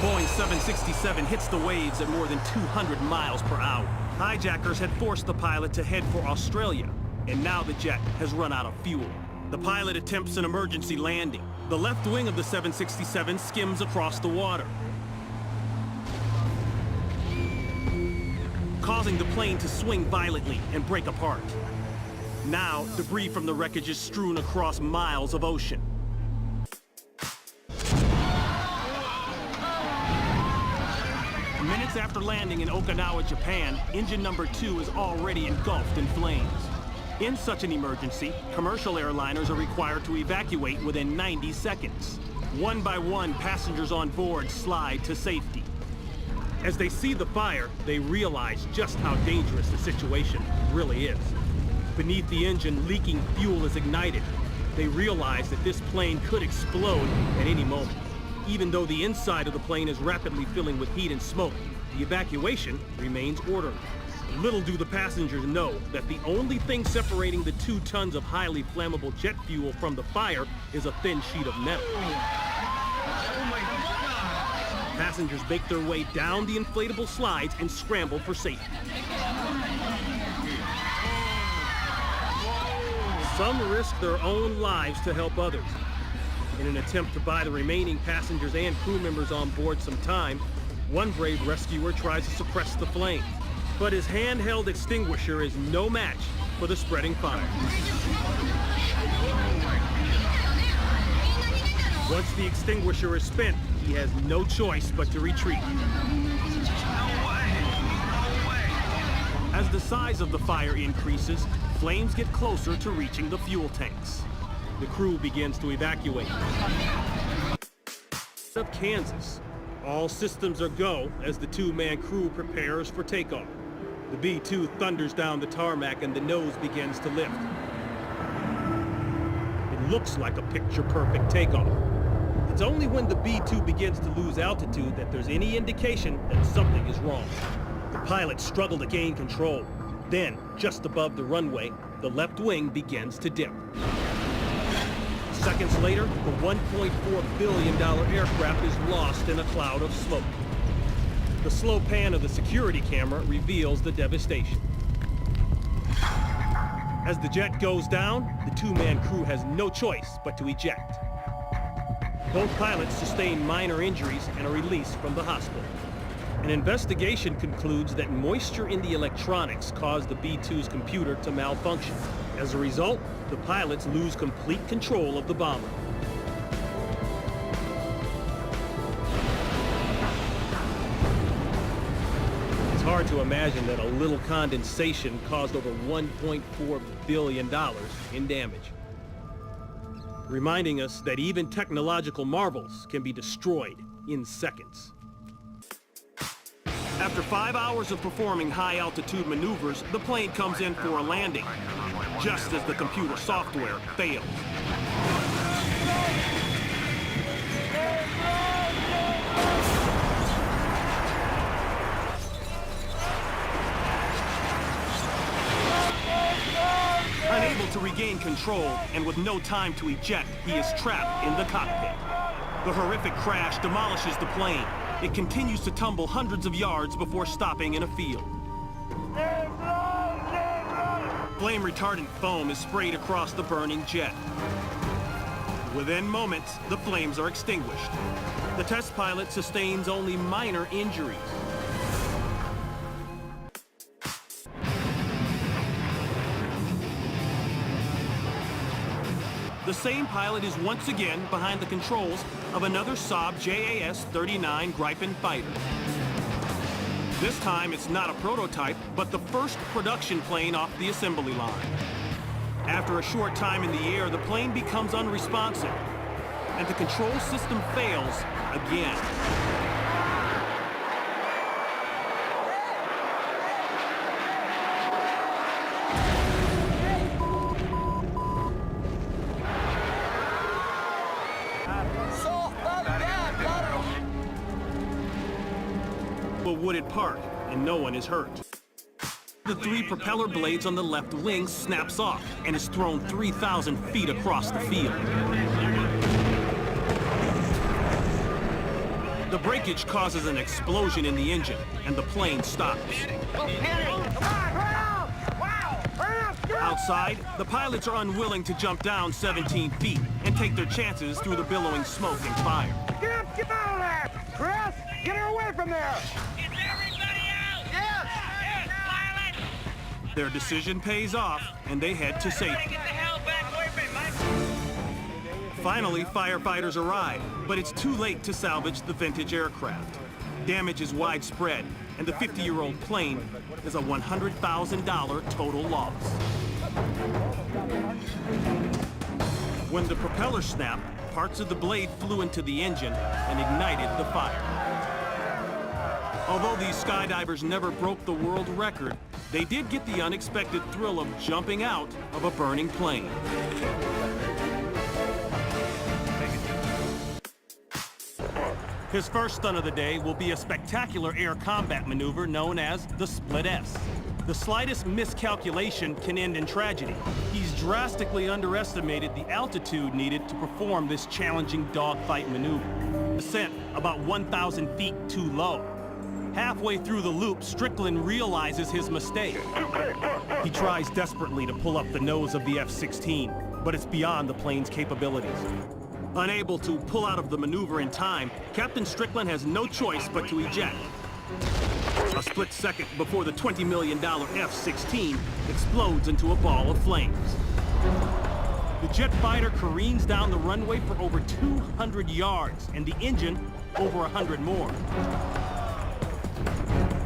Boeing 767 hits the waves at more than 200 miles per hour. Hijackers had forced the pilot to head for Australia, and now the jet has run out of fuel. The pilot attempts an emergency landing. The left wing of the 767 skims across the water, causing the plane to swing violently and break apart. Now, debris from the wreckage is strewn across miles of ocean. Minutes after landing in Okinawa, Japan, engine number 2 is already engulfed in flames. In such an emergency, commercial airliners are required to evacuate within 90 seconds. One by one, passengers on board slide to safety. As they see the fire, they realize just how dangerous the situation really is. Beneath the engine, leaking fuel is ignited. They realize that this plane could explode at any moment. Even though the inside of the plane is rapidly filling with heat and smoke, the evacuation remains orderly. Little do the passengers know that the only thing separating the 2 tons of highly flammable jet fuel from the fire is a thin sheet of metal. Passengers make their way down the inflatable slides and scramble for safety. Some risk their own lives to help others. In an attempt to buy the remaining passengers and crew members on board some time, one brave rescuer tries to suppress the flame, but his handheld extinguisher is no match for the spreading fire. Once the extinguisher is spent, he has no choice but to retreat. As the size of the fire increases, flames get closer to reaching the fuel tanks. The crew begins to evacuate. Of Kansas, all systems are go as the 2-man crew prepares for takeoff. The B-2 thunders down the tarmac and the nose begins to lift. It looks like a picture-perfect takeoff. It's only when the B-2 begins to lose altitude that there's any indication that something is wrong. The pilots struggle to gain control. Then, just above the runway, the left wing begins to dip. Seconds later, the $1.4 billion aircraft is lost in a cloud of smoke. The slow pan of the security camera reveals the devastation. As the jet goes down, the 2-man crew has no choice but to eject. Both pilots sustain minor injuries and are released from the hospital. An investigation concludes that moisture in the electronics caused the B-2's computer to malfunction. As a result, the pilots lose complete control of the bomber. It's hard to imagine that a little condensation caused over $1.4 billion in damage, reminding us that even technological marvels can be destroyed in seconds. After 5 hours of performing high-altitude maneuvers, the plane comes in for a landing, just as the computer software fails. Unable to regain control, and with no time to eject, he is trapped in the cockpit. The horrific crash demolishes the plane. It continues to tumble hundreds of yards before stopping in a field. Flame retardant foam is sprayed across the burning jet. Within moments, the flames are extinguished. The test pilot sustains only minor injuries. The same pilot is once again behind the controls of another Saab JAS-39 Gripen fighter. This time it's not a prototype, but the first production plane off the assembly line. After a short time in the air, the plane becomes unresponsive, and the control system fails again. A wooded park, and no one is hurt. The 3 propeller blades on the left wing snaps off and is thrown 3,000 feet across the field. The breakage causes an explosion in the engine, and the plane stops. Outside, the pilots are unwilling to jump down 17 feet and take their chances through the billowing smoke and fire. Get out of there! Chris, get her away from there! Is everybody out? Yes, pilot! Their decision pays off, and they head to safety. Get the hell back away from me, Mike! Finally, firefighters arrive, but it's too late to salvage the vintage aircraft. Damage is widespread, and the 50-year-old plane is a $100,000 total loss. When the propeller snapped, parts of the blade flew into the engine and ignited the fire. Although these skydivers never broke the world record, they did get the unexpected thrill of jumping out of a burning plane. His first stunt of the day will be a spectacular air combat maneuver known as the Split S. The slightest miscalculation can end in tragedy. He's drastically underestimated the altitude needed to perform this challenging dogfight maneuver. Descent about 1,000 feet too low. Halfway through the loop, Strickland realizes his mistake. He tries desperately to pull up the nose of the F-16, but it's beyond the plane's capabilities. Unable to pull out of the maneuver in time, Captain Strickland has no choice but to eject. A split second before the $20 million F-16 explodes into a ball of flames. The jet fighter careens down the runway for over 200 yards, and the engine over 100 more.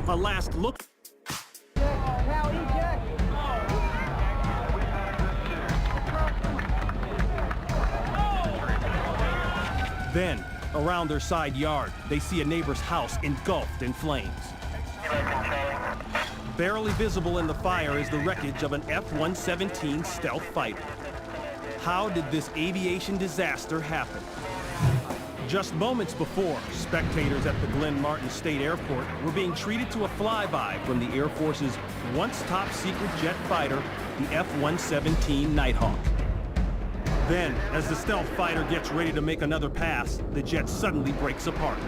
A last look. Then, around their side yard, they see a neighbor's house engulfed in flames. Barely visible in the fire is the wreckage of an F-117 stealth fighter. How did this aviation disaster happen? Just moments before, spectators at the Glen Martin State Airport were being treated to a flyby from the Air Force's once top-secret jet fighter, the F-117 Nighthawk. Then, as the stealth fighter gets ready to make another pass, the jet suddenly breaks apart.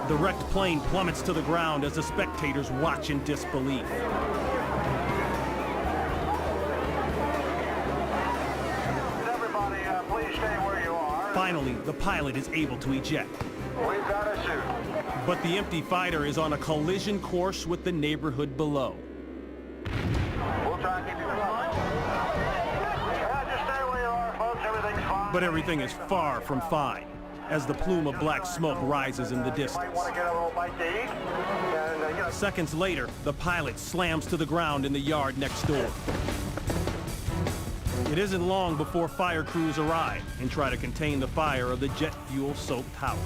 The wrecked plane plummets to the ground as the spectators watch in disbelief. Everybody, please stay where you are. Finally, the pilot is able to eject. We've got a shoot. But the empty fighter is on a collision course with the neighborhood below. We'll try and keep you in line. Just stay where you are, folks. Everything's fine. But everything is far from fine, as the plume of black smoke rises in the distance. Might want to get a little bite to eat. And, Seconds later, the pilot slams to the ground in the yard next door. It isn't long before fire crews arrive and try to contain the fire of the jet fuel-soaked house.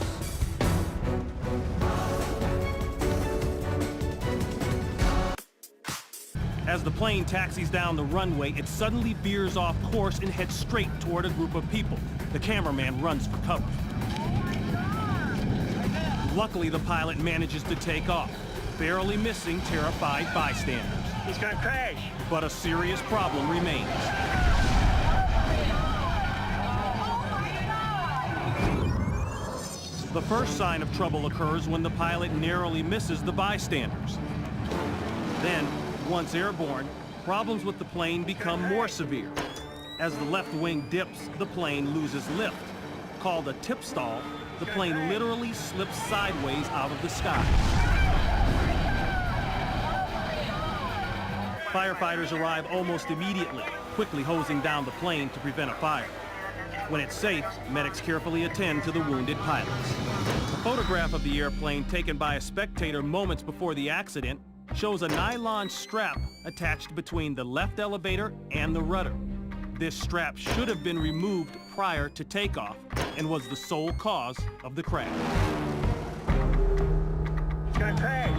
As the plane taxis down the runway, it suddenly veers off course and heads straight toward a group of people. The cameraman runs for cover. Luckily, the pilot manages to take off, barely missing terrified bystanders. he's going to crash. But a serious problem remains. The first sign of trouble occurs when the pilot narrowly misses the bystanders. Then, once airborne, problems with the plane become more severe. As the left wing dips, the plane loses lift. Called a tip stall, the plane literally slips sideways out of the sky. Firefighters arrive almost immediately, quickly hosing down the plane to prevent a fire. When it's safe, medics carefully attend to the wounded pilots. A photograph of the airplane taken by a spectator moments before the accident shows a nylon strap attached between the left elevator and the rudder. This strap should have been removed prior to takeoff and was the sole cause of the crash. It's going to crash.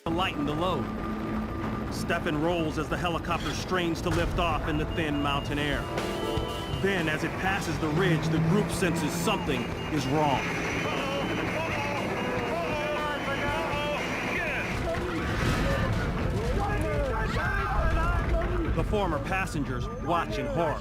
To lighten the load. Stefan rolls as the helicopter strains to lift off in the thin mountain air. Then, as it passes the ridge, the group senses something is wrong. The former passengers watch in horror.